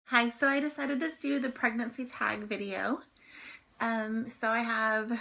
Hi, so I decided to do the pregnancy tag video. So I have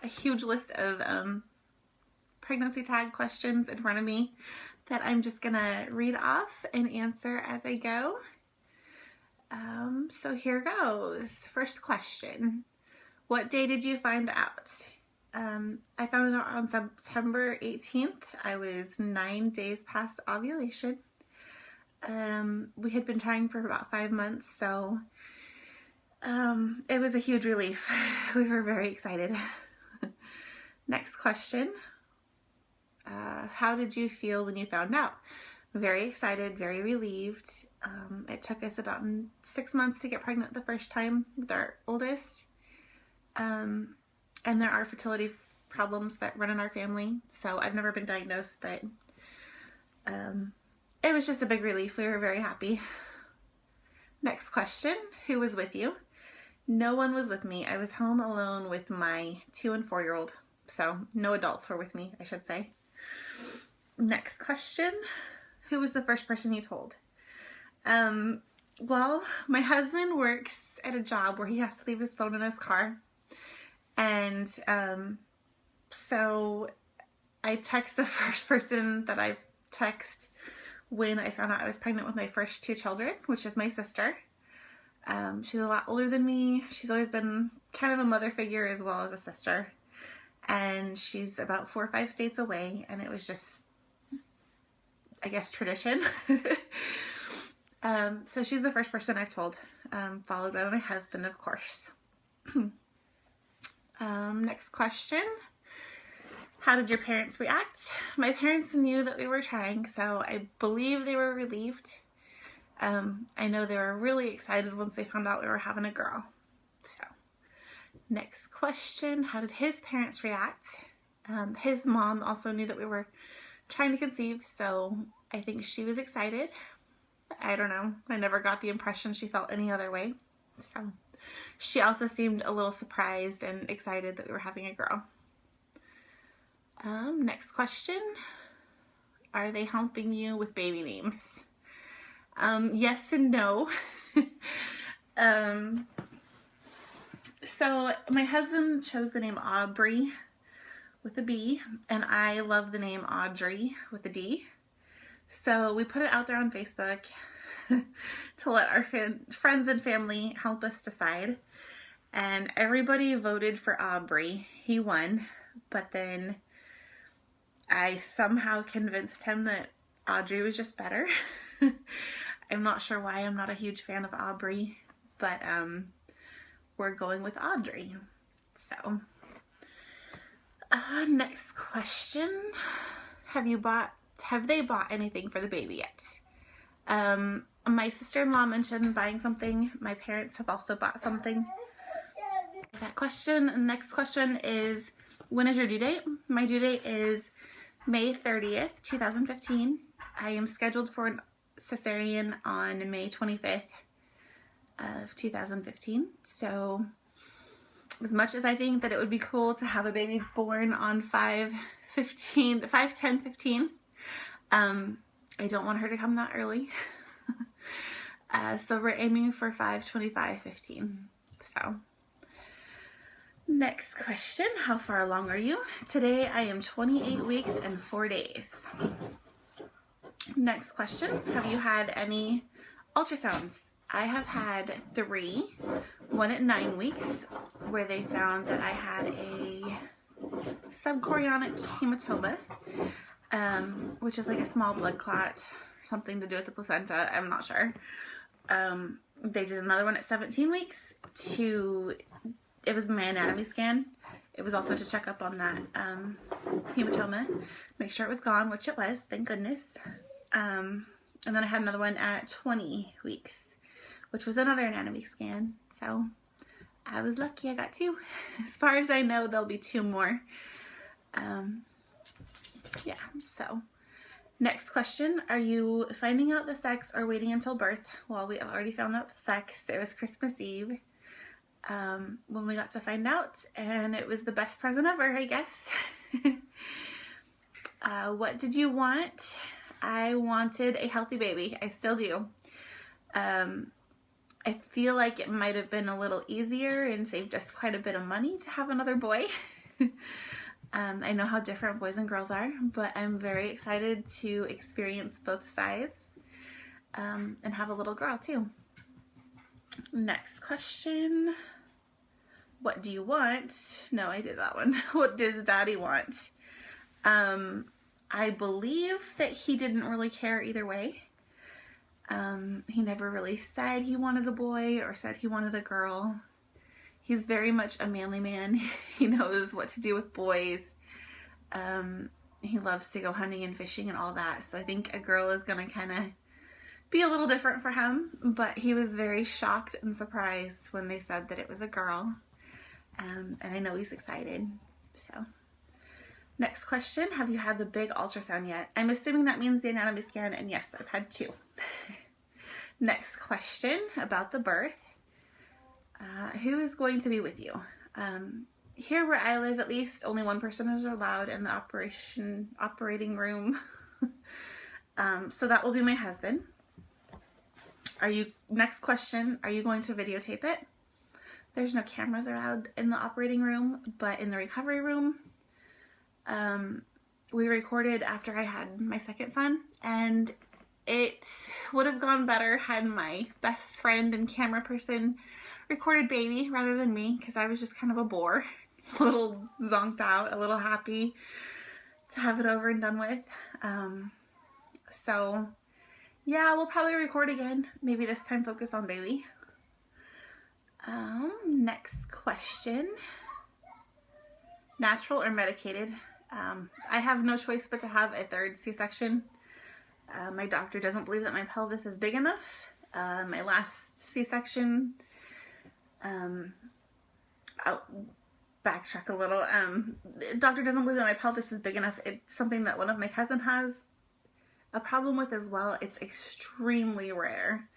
a huge list of pregnancy tag questions in front of me that I'm just gonna read off and answer as I go. So here goes. First question. What day did you find out? I found out on September 18th. I was 9 days past ovulation. We had been trying for about 5 months, so it was a huge relief. We were very excited. Next question. How did you feel when you found out? Very excited, very relieved. It took us about 6 months to get pregnant the first time with our oldest. And there are fertility problems that run in our family, so I've never been diagnosed, but it was just a big relief. We were very happy. Next question. Who was with you? No one was with me. I was home alone with my 2- and 4-year-old. So no adults were with me, I should say. Next question. Who was the first person you told? Well, my husband works at a job where he has to leave his phone in his car. And so I text the first person that I text when I found out I was pregnant with my first 2 children, which is my sister. She's a lot older than me. She's always been kind of a mother figure as well as a sister. And she's about 4 or 5 states away, and it was just, I guess, tradition. So she's the first person I've told, followed by my husband, of course. Next question. How did your parents react? My parents knew that we were trying, so I believe they were relieved. I know they were really excited once they found out we were having a girl. So, next question. How did his parents react? His mom also knew that we were trying to conceive, so I think she was excited. I don't know. I never got the impression she felt any other way. So, she also seemed a little surprised and excited that we were having a girl. Next question. Are they helping you with baby names? Yes and no. So my husband chose the name Aubrey with a B, and I love the name Audrey with a D. So we put it out there on Facebook to let our friends and family help us decide. And everybody voted for Aubrey. He won, but then I somehow convinced him that Audrey was just better. I'm not sure why. I'm not a huge fan of Aubrey, but we're going with Audrey. So, next question. Have they bought anything for the baby yet? My sister-in-law mentioned buying something. My parents have also bought something. That question. Next question is, when is your due date? My due date is May 30th, 2015. I am scheduled for a cesarean on May 25th of 2015. So as much as I think that it would be cool to have a baby born on 5/10/15, I don't want her to come that early. So we're aiming for 5/25/15. So next question. How far along are you? Today I am 28 weeks and 4 days. Next question. Have you had any ultrasounds? I have had 3. One at 9 weeks, where they found that I had a subchorionic hematoma, which is like a small blood clot, something to do with the placenta. I'm not sure. They did another one at 17 weeks it was my anatomy scan. It was also to check up on that hematoma, make sure it was gone, which it was, thank goodness. And then I had another one at 20 weeks, which was another anatomy scan. So I was lucky, I got 2. As far as I know, there'll be 2 more. Yeah, so next question. Are you finding out the sex or waiting until birth? Well, we already found out the sex. It was Christmas Eve when we got to find out, and it was the best present ever, I guess. What did you want? I wanted a healthy baby. I still do. I feel like it might have been a little easier and saved us quite a bit of money to have another boy. I know how different boys and girls are, but I'm very excited to experience both sides and have a little girl too. Next question. What do you want? No, I did that one. What does Daddy want? I believe that he didn't really care either way. He never really said he wanted a boy or said he wanted a girl. He's very much a manly man. He knows what to do with boys. He loves to go hunting and fishing and all that. So I think a girl is going to kind of be a little different for him. But he was very shocked and surprised when they said that it was a girl. And I know he's excited. So, next question. Have you had the big ultrasound yet? I'm assuming that means the anatomy scan. And yes, I've had 2. Next question about the birth. Who is going to be with you? Here where I live, at least, only one person is allowed in the operating room. So that will be my husband. Next question, are you going to videotape it? There's no cameras allowed in the operating room, but in the recovery room, we recorded after I had my second son, and it would have gone better had my best friend and camera person recorded baby rather than me, because I was just kind of a bore, a little zonked out, a little happy to have it over and done with. So yeah, we'll probably record again, maybe this time focus on baby. Next question. Natural or medicated? I have no choice but to have a 3rd C-section. My doctor doesn't believe that my pelvis is big enough. My last C-section, I'll backtrack a little. The doctor doesn't believe that my pelvis is big enough. It's something that one of my cousins has a problem with as well. It's extremely rare.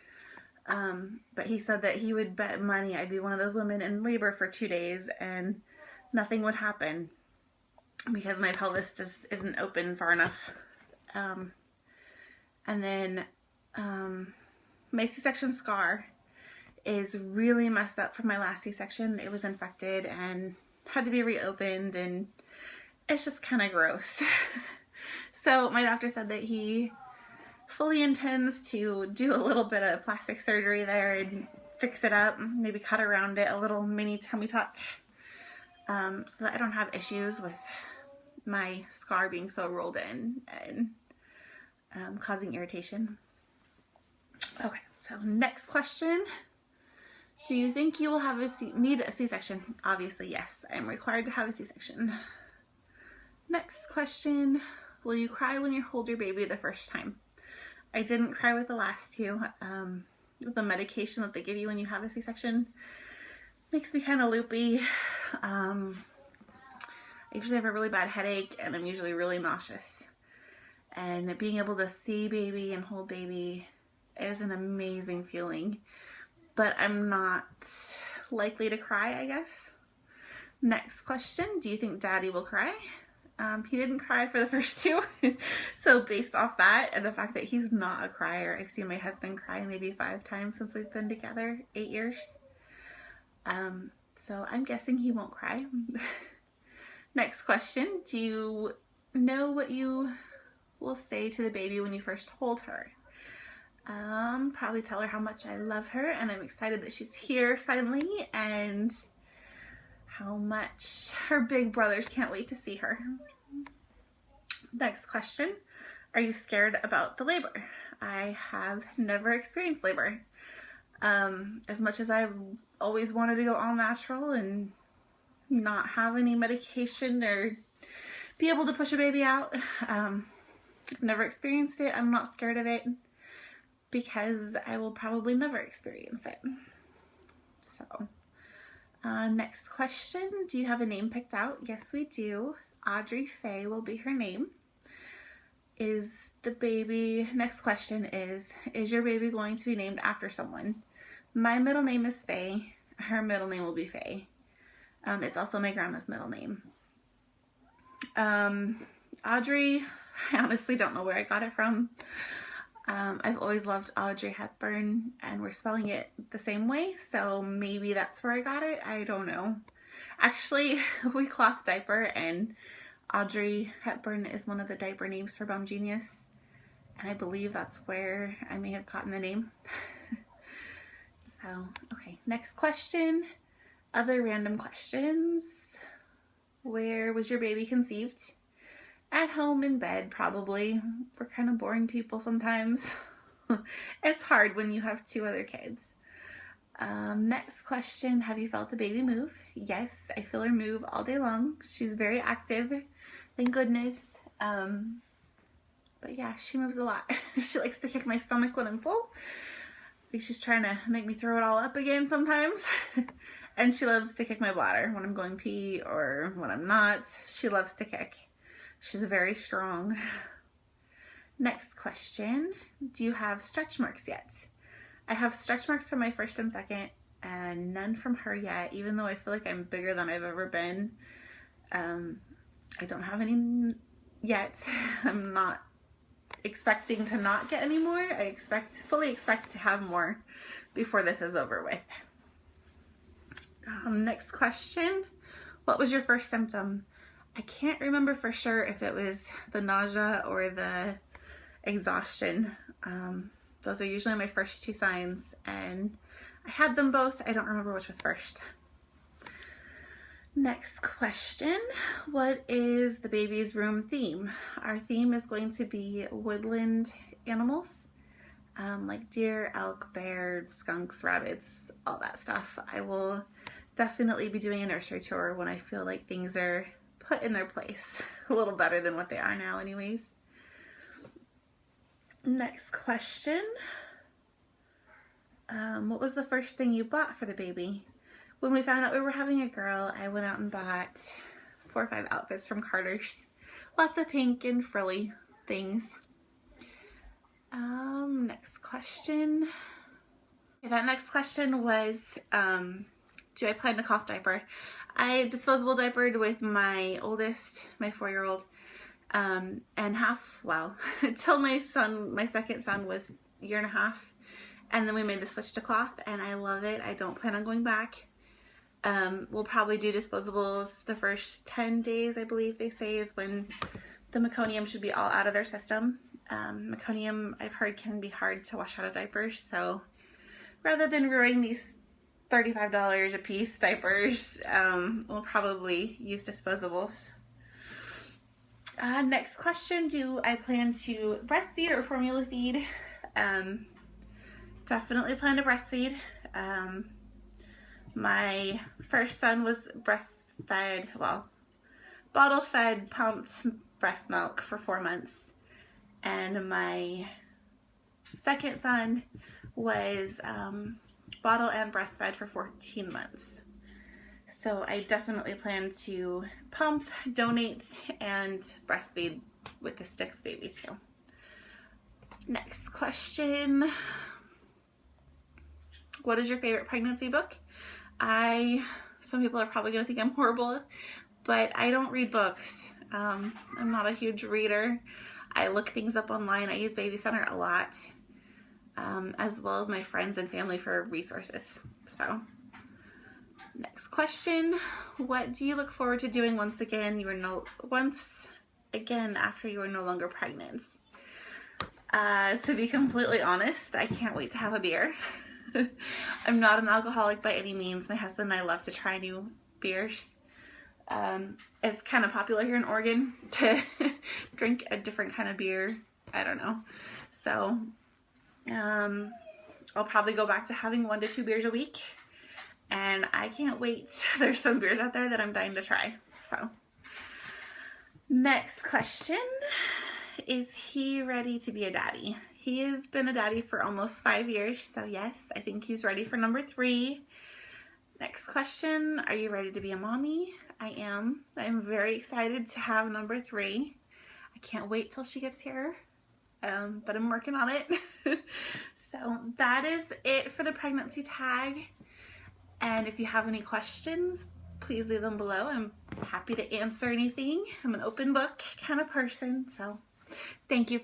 But he said that he would bet money I'd be one of those women in labor for 2 days and nothing would happen because my pelvis just isn't open far enough. And then my C-section scar is really messed up from my last C-section. It was infected and had to be reopened, and it's just kind of gross. So my doctor said that he fully intends to do a little bit of plastic surgery there and fix it up, maybe cut around it, a little mini tummy tuck, so that I don't have issues with my scar being so rolled in and causing irritation. Okay, so next question. Do you think you will have need a C-section? Obviously, yes. I'm required to have a C-section. Next question. Will you cry when you hold your baby the first time? I didn't cry with the last 2. The medication that they give you when you have a C-section makes me kind of loopy. I usually have a really bad headache, and I'm usually really nauseous. And being able to see baby and hold baby is an amazing feeling. But I'm not likely to cry, I guess. Next question. Do you think Daddy will cry? He didn't cry for the first 2. So based off that and the fact that he's not a crier, I've seen my husband cry maybe 5 times since we've been together, 8 years. So I'm guessing he won't cry. Next question. Do you know what you will say to the baby when you first hold her? Probably tell her how much I love her and I'm excited that she's here finally, and how much her big brothers can't wait to see her. Next question. Are you scared about the labor? I have never experienced labor. As much as I've always wanted to go all natural and not have any medication or be able to push a baby out, I've never experienced it. I'm not scared of it because I will probably never experience it. So, next question. Do you have a name picked out? Yes, we do. Audrey Faye will be her name. Is the baby, next question is your baby going to be named after someone? My middle name is Faye. Her middle name will be Faye. It's also my grandma's middle name. Audrey, I honestly don't know where I got it from. I've always loved Audrey Hepburn, and we're spelling it the same way, so maybe that's where I got it. I don't know. Actually, we cloth diaper, and Audrey Hepburn is one of the diaper names for Bum Genius, and I believe that's where I may have gotten the name. So, okay, next question. Other random questions. Where was your baby conceived? At home in bed, probably. We're kind of boring people sometimes. It's hard when you have 2 other kids. Next question, have you felt the baby move? Yes, I feel her move all day long. She's very active, thank goodness. But yeah, she moves a lot. She likes to kick my stomach when I'm full. I think she's trying to make me throw it all up again sometimes. And she loves to kick my bladder when I'm going pee or when I'm not. She loves to kick. She's very strong. Next question, do you have stretch marks yet? I have stretch marks from my first and second, and none from her yet, even though I feel like I'm bigger than I've ever been. I don't have any yet. I'm not expecting to not get any more. I fully expect to have more before this is over with. Next question, what was your first symptom? I can't remember for sure if it was the nausea or the exhaustion. Those are usually my first 2 signs, and I had them both. I don't remember which was first. Next question, what is the baby's room theme? Our theme is going to be woodland animals, like deer, elk, bear, skunks, rabbits, all that stuff. I will definitely be doing a nursery tour when I feel like things are put in their place a little better than what they are now anyways. Next question, what was the first thing you bought for the baby? When we found out we were having a girl, I went out and bought 4 or 5 outfits from Carter's. Lots of pink and frilly things. Next question. That next question was, do I plan to cloth diaper? I disposable diapered with my oldest, my 4-year-old, and until my second son was 1.5 years, and then we made the switch to cloth, and I love it. I don't plan on going back. We'll probably do disposables the first 10 days, I believe they say, is when the meconium should be all out of their system. Meconium, I've heard, can be hard to wash out of diapers, so rather than ruining these $35 a piece diapers, we'll probably use disposables. Next question, do I plan to breastfeed or formula feed? Definitely plan to breastfeed. My first son was breastfed, bottle fed, pumped breast milk for 4 months. And my second son was bottle and breastfed for 14 months. So I definitely plan to pump, donate, and breastfeed with the Sticks baby too. Next question. What is your favorite pregnancy book? Some people are probably gonna think I'm horrible, but I don't read books. I'm not a huge reader. I look things up online. I use Baby Center a lot, as well as my friends and family for resources. So, next question. What do you look forward to doing once again after you are no longer pregnant? To be completely honest, I can't wait to have a beer. I'm not an alcoholic by any means. My husband and I love to try new beers. It's kind of popular here in Oregon to drink a different kind of beer. I don't know. So, I'll probably go back to having 1 to 2 beers a week. And I can't wait. There's some beers out there that I'm dying to try. So, next question. Is he ready to be a daddy? He has been a daddy for almost 5 years, so yes, I think he's ready for number 3. Next question, are you ready to be a mommy? I am. I'm very excited to have number 3. I can't wait till she gets here, but I'm working on it. So that is it for the pregnancy tag. And if you have any questions, please leave them below. I'm happy to answer anything. I'm an open book kind of person, so thank you